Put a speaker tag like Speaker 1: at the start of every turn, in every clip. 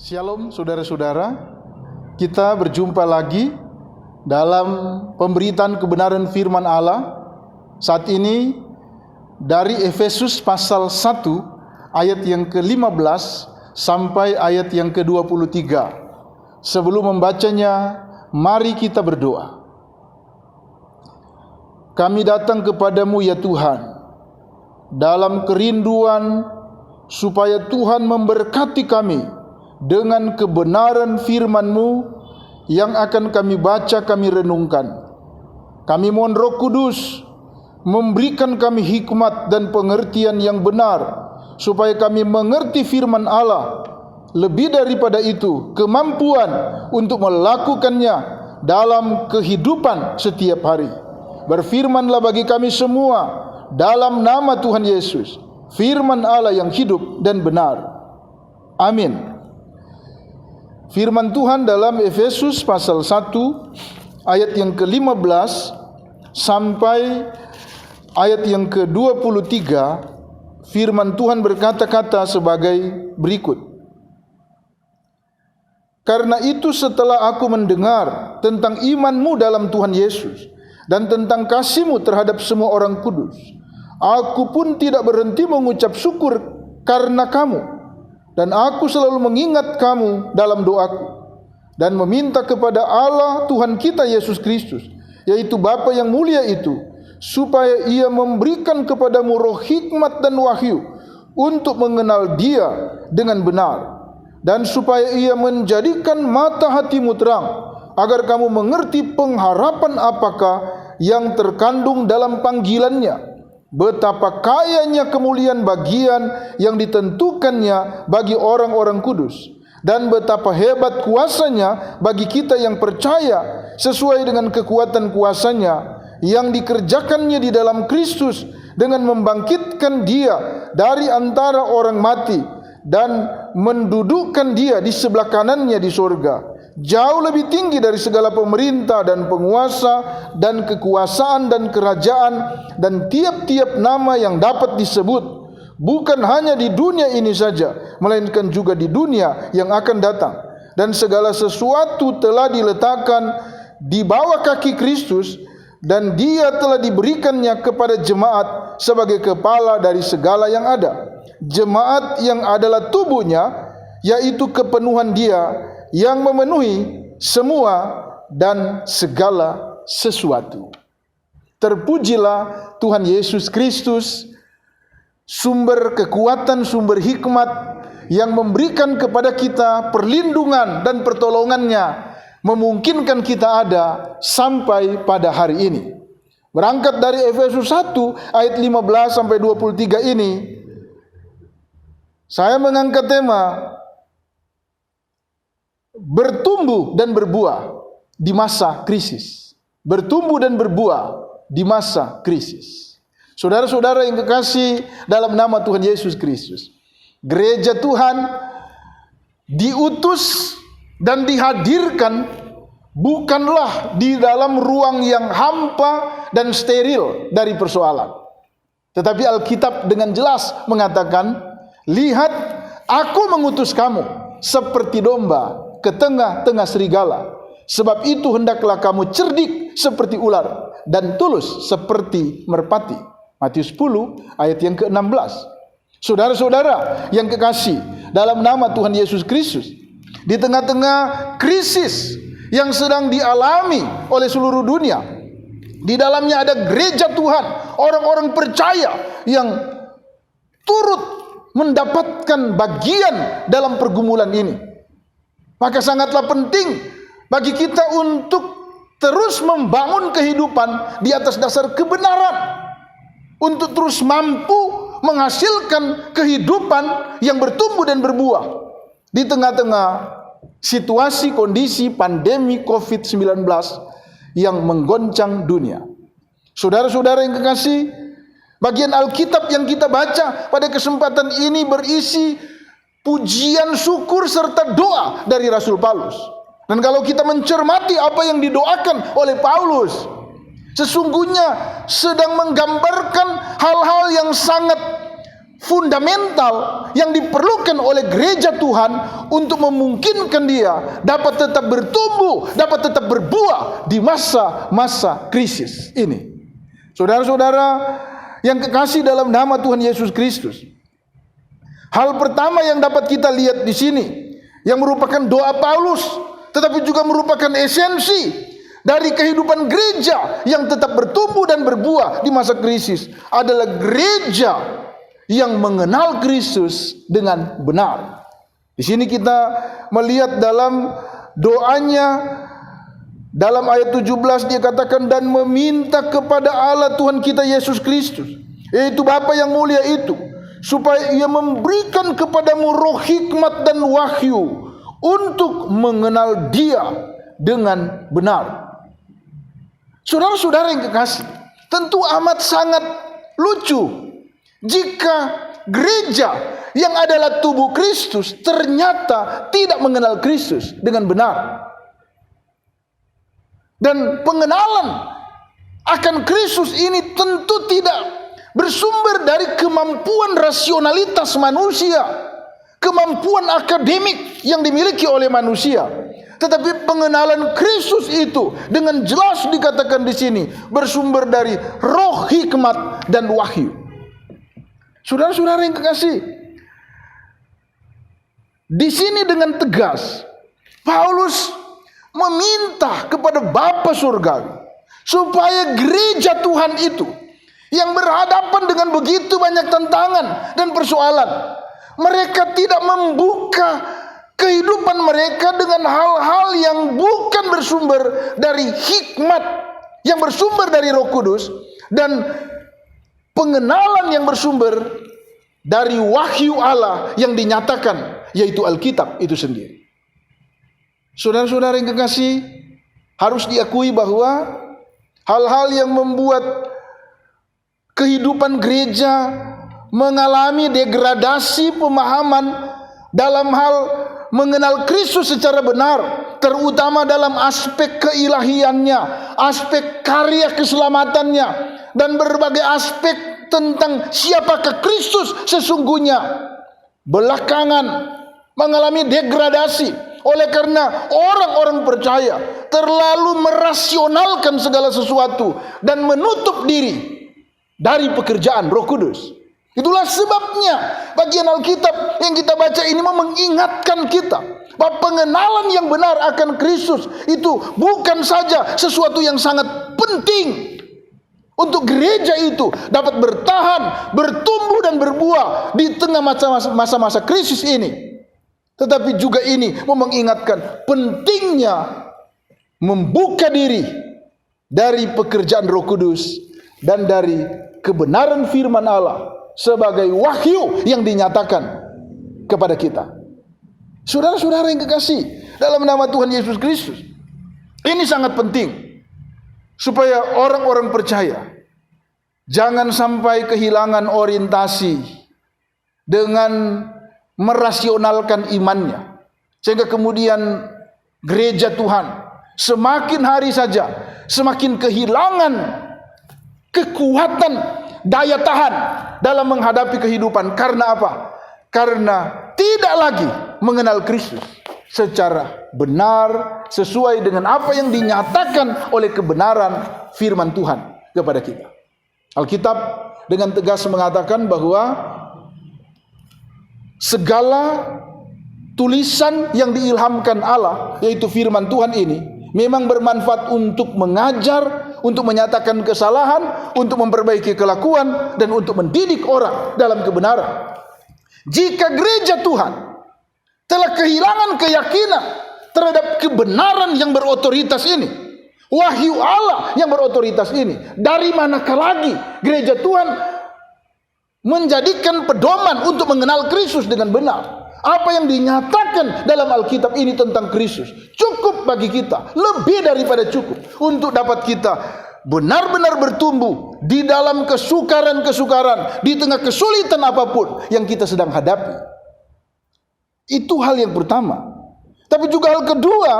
Speaker 1: Shalom saudara-saudara, kita berjumpa lagi dalam pemberitaan kebenaran firman Allah. Saat ini dari Efesus pasal 1 ayat yang ke-15 sampai ayat yang ke-23. Sebelum membacanya, mari kita berdoa. Kami datang kepadamu ya Tuhan, dalam kerinduan supaya Tuhan memberkati kami dengan kebenaran firman-Mu yang akan kami baca, kami renungkan. Kami mohon Roh Kudus memberikan kami hikmat dan pengertian yang benar, supaya kami mengerti firman Allah. Lebih daripada itu, kemampuan untuk melakukannya dalam kehidupan setiap hari. Berfirmanlah bagi kami semua dalam nama Tuhan Yesus, firman Allah yang hidup dan benar. Amin. Firman Tuhan dalam Efesus pasal 1 ayat yang ke-15 sampai ayat yang ke-23, firman Tuhan berkata-kata sebagai berikut. Karena itu setelah aku mendengar tentang iman-Mu dalam Tuhan Yesus dan tentang kasih-Mu terhadap semua orang kudus, aku pun tidak berhenti mengucap syukur karena kamu. Dan aku selalu mengingat kamu dalam doaku dan meminta kepada Allah Tuhan kita Yesus Kristus, yaitu Bapa yang mulia itu, supaya Ia memberikan kepadamu roh hikmat dan wahyu untuk mengenal Dia dengan benar, dan supaya Ia menjadikan mata hatimu terang, agar kamu mengerti pengharapan apakah yang terkandung dalam panggilannya, betapa kayanya kemuliaan bagian yang ditentukannya bagi orang-orang kudus, dan betapa hebat kuasanya bagi kita yang percaya, sesuai dengan kekuatan kuasanya yang dikerjakannya di dalam Kristus, dengan membangkitkan Dia dari antara orang mati dan mendudukkan Dia di sebelah kanannya di surga, jauh lebih tinggi dari segala pemerintah dan penguasa dan kekuasaan dan kerajaan dan tiap-tiap nama yang dapat disebut, bukan hanya di dunia ini saja, melainkan juga di dunia yang akan datang. Dan segala sesuatu telah diletakkan di bawah kaki Kristus, dan Dia telah diberikannya kepada jemaat sebagai kepala dari segala yang ada. Jemaat yang adalah tubuhnya, yaitu kepenuhan Dia yang memenuhi semua dan segala sesuatu. Terpujilah Tuhan Yesus Kristus, sumber kekuatan, sumber hikmat yang memberikan kepada kita perlindungan dan pertolongannya, memungkinkan kita ada sampai pada hari ini. Berangkat dari Efesus 1 ayat 15 sampai 23 ini, saya mengangkat tema bertumbuh dan berbuah di masa krisis. Bertumbuh dan berbuah di masa krisis. Saudara-saudara yang kekasih dalam nama Tuhan Yesus Kristus, gereja Tuhan diutus dan dihadirkan bukanlah di dalam ruang yang hampa dan steril dari persoalan. Tetapi Alkitab dengan jelas mengatakan, lihat, aku mengutus kamu seperti domba ke tengah-tengah serigala. Sebab itu hendaklah kamu cerdik seperti ular dan tulus seperti merpati. Matius 10 ayat yang ke-16. Saudara-saudara yang kekasih dalam nama Tuhan Yesus Kristus, di tengah-tengah krisis yang sedang dialami oleh seluruh dunia, di dalamnya ada gereja Tuhan, orang-orang percaya yang turut mendapatkan bagian dalam pergumulan ini. Maka sangatlah penting bagi kita untuk terus membangun kehidupan di atas dasar kebenaran, untuk terus mampu menghasilkan kehidupan yang bertumbuh dan berbuah di tengah-tengah situasi kondisi pandemi COVID-19 yang menggoncang dunia. Saudara-saudara yang kekasih, bagian Alkitab yang kita baca pada kesempatan ini berisi pujian, syukur, serta doa dari Rasul Paulus. Dan kalau kita mencermati apa yang didoakan oleh Paulus, sesungguhnya sedang menggambarkan hal-hal yang sangat fundamental yang diperlukan oleh gereja Tuhan untuk memungkinkan dia dapat tetap bertumbuh, dapat tetap berbuah di masa-masa krisis ini. Saudara-saudara yang kekasih dalam nama Tuhan Yesus Kristus, hal pertama yang dapat kita lihat di sini, yang merupakan doa Paulus, tetapi juga merupakan esensi dari kehidupan gereja yang tetap bertumbuh dan berbuah di masa krisis, adalah gereja yang mengenal Kristus dengan benar. Di sini kita melihat dalam doanya, dalam ayat 17 dia katakan, dan meminta kepada Allah Tuhan kita Yesus Kristus, yaitu Bapa yang mulia itu, supaya ia memberikan kepadamu roh hikmat dan wahyu untuk mengenal dia dengan benar. Saudara-saudara yang kekasih, tentu amat sangat lucu jika gereja yang adalah tubuh Kristus ternyata tidak mengenal Kristus dengan benar. Dan pengenalan akan Kristus ini tentu tidak bersumber dari kemampuan rasionalitas manusia, kemampuan akademik yang dimiliki oleh manusia, tetapi pengenalan Kristus itu dengan jelas dikatakan di sini bersumber dari roh hikmat dan wahyu. Saudara-saudara yang kekasih, di sini dengan tegas Paulus meminta kepada Bapa Surgawi supaya gereja Tuhan itu yang berhadapan dengan begitu banyak tantangan dan persoalan, mereka tidak membuka kehidupan mereka dengan hal-hal yang bukan bersumber dari hikmat, yang bersumber dari Roh Kudus, dan pengenalan yang bersumber dari wahyu Allah yang dinyatakan, yaitu Alkitab itu sendiri. Saudara-saudara yang kekasih, harus diakui bahwa hal-hal yang membuat kehidupan gereja mengalami degradasi pemahaman dalam hal mengenal Kristus secara benar, terutama dalam aspek keilahiannya, aspek karya keselamatannya, dan berbagai aspek tentang siapakah Kristus sesungguhnya, belakangan mengalami degradasi oleh karena orang-orang percaya terlalu merasionalkan segala sesuatu dan menutup diri dari pekerjaan Roh Kudus. Itulah sebabnya bagian Alkitab yang kita baca ini mengingatkan kita bahwa pengenalan yang benar akan Kristus itu bukan saja sesuatu yang sangat penting untuk gereja itu dapat bertahan, bertumbuh dan berbuah di tengah masa-masa krisis ini, tetapi juga ini mengingatkan pentingnya membuka diri dari pekerjaan Roh Kudus dan dari kebenaran firman Allah sebagai wahyu yang dinyatakan kepada kita. Saudara-saudara yang kekasih dalam nama Tuhan Yesus Kristus, ini sangat penting supaya orang-orang percaya jangan sampai kehilangan orientasi dengan merasionalkan imannya, sehingga kemudian gereja Tuhan semakin hari saja semakin kehilangan kekuatan, daya tahan dalam menghadapi kehidupan. Karena apa? Karena tidak lagi mengenal Kristus secara benar sesuai dengan apa yang dinyatakan oleh kebenaran firman Tuhan kepada kita. Alkitab dengan tegas mengatakan bahwa segala tulisan yang diilhamkan Allah, yaitu firman Tuhan ini, memang bermanfaat untuk mengajar, untuk menyatakan kesalahan, untuk memperbaiki kelakuan, dan untuk mendidik orang dalam kebenaran. Jika gereja Tuhan telah kehilangan keyakinan terhadap kebenaran yang berotoritas ini, wahyu Allah yang berotoritas ini, dari manakah lagi gereja Tuhan menjadikan pedoman untuk mengenal Kristus dengan benar? Apa yang dinyatakan dalam Alkitab ini tentang Kristus cukup bagi kita, lebih daripada cukup untuk dapat kita benar-benar bertumbuh di dalam kesukaran-kesukaran, di tengah kesulitan apapun yang kita sedang hadapi. Itu hal yang pertama. Tapi juga hal kedua,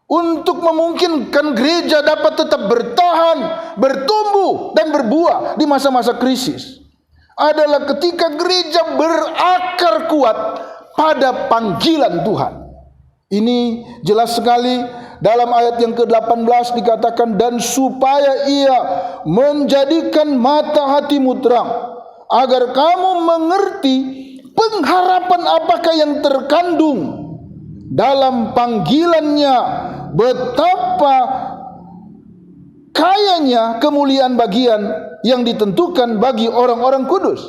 Speaker 1: untuk memungkinkan gereja dapat tetap bertahan, bertumbuh dan berbuah di masa-masa krisis, adalah ketika gereja berakar kuat pada panggilan Tuhan. Ini jelas sekali dalam ayat yang ke-18 dikatakan, dan supaya ia menjadikan mata hatimu terang, agar kamu mengerti pengharapan apakah yang terkandung dalam panggilannya, betapa kayanya kemuliaan bagian yang ditentukan bagi orang-orang kudus.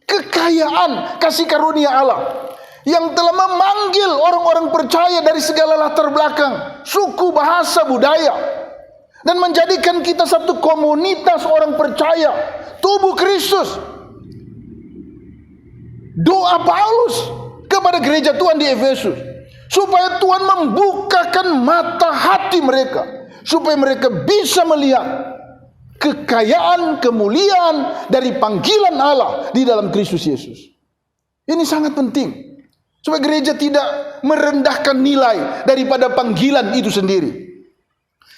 Speaker 1: Kekayaan kasih karunia Allah yang telah memanggil orang-orang percaya dari segala latar belakang, suku, bahasa, budaya, dan menjadikan kita satu komunitas orang percaya, tubuh Kristus. Doa Paulus kepada gereja Tuhan di Efesus, supaya Tuhan membukakan mata hati mereka, supaya mereka bisa melihat kekayaan kemuliaan dari panggilan Allah di dalam Kristus Yesus. Ini sangat penting, supaya gereja tidak merendahkan nilai daripada panggilan itu sendiri.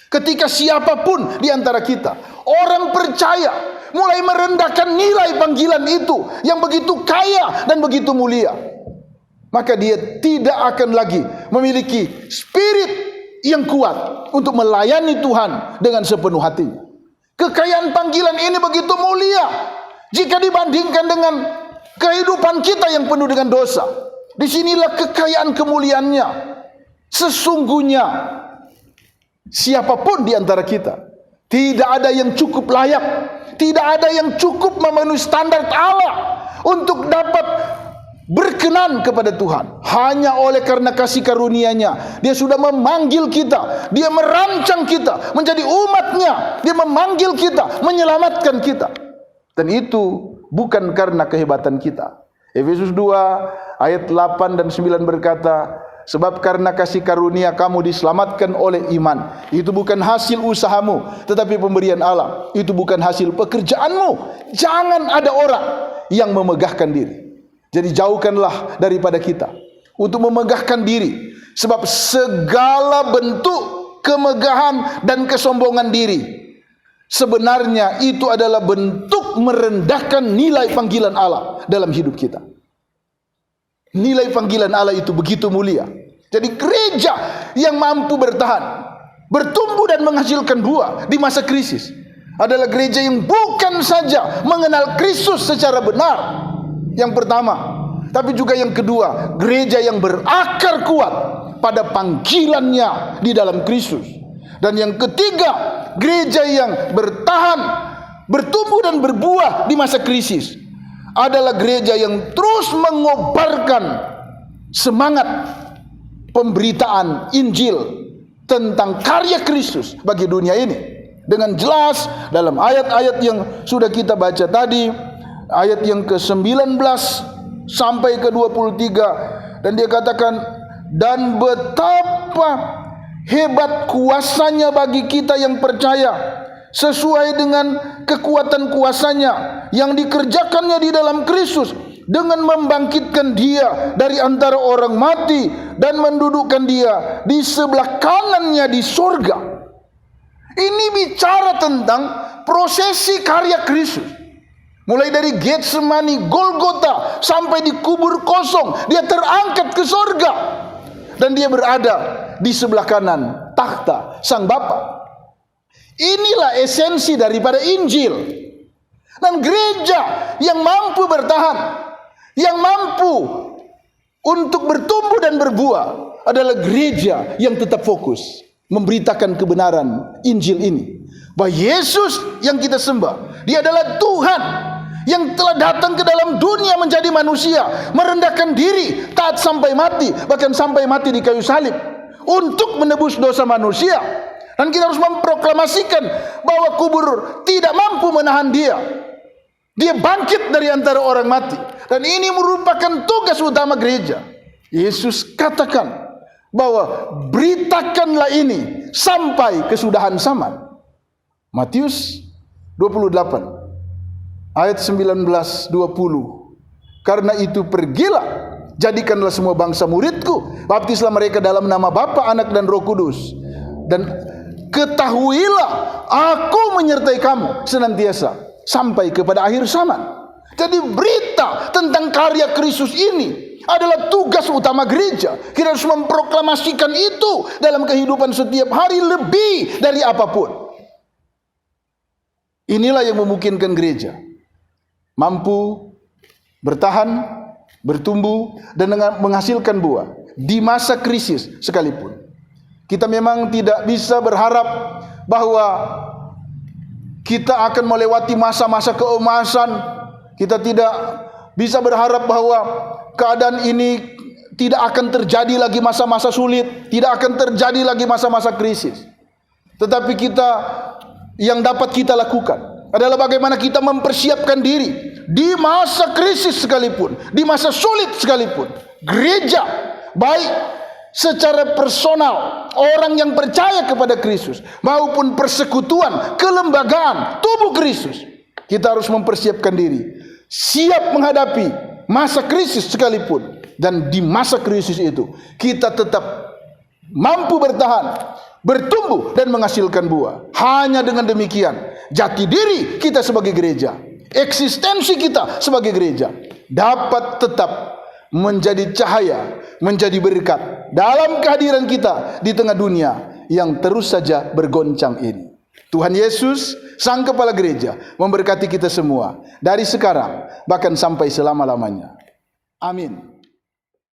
Speaker 1: Ketika siapapun di antara kita, orang percaya, mulai merendahkan nilai panggilan itu yang begitu kaya dan begitu mulia, maka dia tidak akan lagi memiliki spirit yang kuat untuk melayani Tuhan dengan sepenuh hatinya. Kekayaan panggilan ini begitu mulia jika dibandingkan dengan kehidupan kita yang penuh dengan dosa. Disinilah kekayaan kemuliaannya. Sesungguhnya siapapun di antara kita, tidak ada yang cukup layak, tidak ada yang cukup memenuhi standar Allah untuk dapat berkenan kepada Tuhan. Hanya oleh karena kasih karunia-Nya, Dia sudah memanggil kita, Dia merancang kita menjadi umat-Nya, Dia memanggil kita, menyelamatkan kita. Dan itu bukan karena kehebatan kita. Efesus 2 ayat 8 dan 9 berkata, sebab karena kasih karunia kamu diselamatkan oleh iman. Itu bukan hasil usahamu, tetapi pemberian Allah. Itu bukan hasil pekerjaanmu. Jangan ada orang yang memegahkan diri. Jadi jauhkanlah daripada kita untuk memegahkan diri, sebab segala bentuk kemegahan dan kesombongan diri sebenarnya itu adalah bentuk merendahkan nilai panggilan Allah dalam hidup kita. Nilai panggilan Allah itu begitu mulia. Jadi gereja yang mampu bertahan, bertumbuh dan menghasilkan buah di masa krisis adalah gereja yang bukan saja mengenal Kristus secara benar, yang pertama, tapi juga yang kedua, gereja yang berakar kuat pada panggilannya di dalam Kristus. Dan yang ketiga, gereja yang bertahan, bertumbuh dan berbuah di masa krisis adalah gereja yang terus mengobarkan semangat pemberitaan Injil tentang karya Kristus bagi dunia ini dengan jelas dalam ayat-ayat yang sudah kita baca tadi, ayat yang ke-19 sampai ke-23, dan dia katakan, dan betapa hebat kuasanya bagi kita yang percaya, sesuai dengan kekuatan kuasanya yang dikerjakannya di dalam Kristus, dengan membangkitkan Dia dari antara orang mati dan mendudukkan Dia di sebelah kanannya di sorga. Ini bicara tentang prosesi karya Kristus. Mulai dari Getsemani, Golgota, sampai di kubur kosong, Dia terangkat ke sorga, dan Dia berada di sebelah kanan takhta Sang Bapa. Inilah esensi daripada Injil. Dan gereja yang mampu bertahan, yang mampu untuk bertumbuh dan berbuah adalah gereja yang tetap fokus memberitakan kebenaran Injil ini, bahwa Yesus yang kita sembah, Dia adalah Tuhan yang telah datang ke dalam dunia menjadi manusia, merendahkan diri, taat sampai mati, bahkan sampai mati di kayu salib untuk menebus dosa manusia. Dan kita harus memproklamasikan bahwa kubur tidak mampu menahan Dia. Dia bangkit dari antara orang mati, dan ini merupakan tugas utama gereja. Yesus katakan bahwa beritakanlah ini sampai kesudahan zaman. Matius 28 ayat 19-20. Karena itu pergilah, jadikanlah semua bangsa muridku, baptislah mereka dalam nama Bapa, Anak dan Roh Kudus, dan ketahuilah aku menyertai kamu senantiasa sampai kepada akhir zaman. Jadi berita tentang karya Kristus ini adalah tugas utama gereja. Kita harus memproklamasikan itu dalam kehidupan setiap hari lebih dari apapun. Inilah yang memungkinkan gereja mampu bertahan, bertumbuh, dan menghasilkan buah di masa krisis sekalipun. Kita memang tidak bisa berharap bahwa kita akan melewati masa-masa keemasan. Kita tidak bisa berharap bahwa keadaan ini tidak akan terjadi lagi masa-masa sulit, tidak akan terjadi lagi masa-masa krisis. Tetapi yang dapat kita lakukan adalah bagaimana kita mempersiapkan diri di masa krisis sekalipun, di masa sulit sekalipun. Gereja, baik secara personal, orang yang percaya kepada Kristus, maupun persekutuan, kelembagaan, tubuh Kristus, kita harus mempersiapkan diri, siap menghadapi masa krisis sekalipun. Dan di masa krisis itu, kita tetap mampu bertahan, bertumbuh, dan menghasilkan buah. Hanya dengan demikian, jati diri kita sebagai gereja, eksistensi kita sebagai gereja, dapat tetap menjadi cahaya, menjadi berkat dalam kehadiran kita di tengah dunia yang terus saja bergoncang ini. Tuhan Yesus, Sang Kepala Gereja, memberkati kita semua dari sekarang bahkan sampai selama-lamanya. Amin.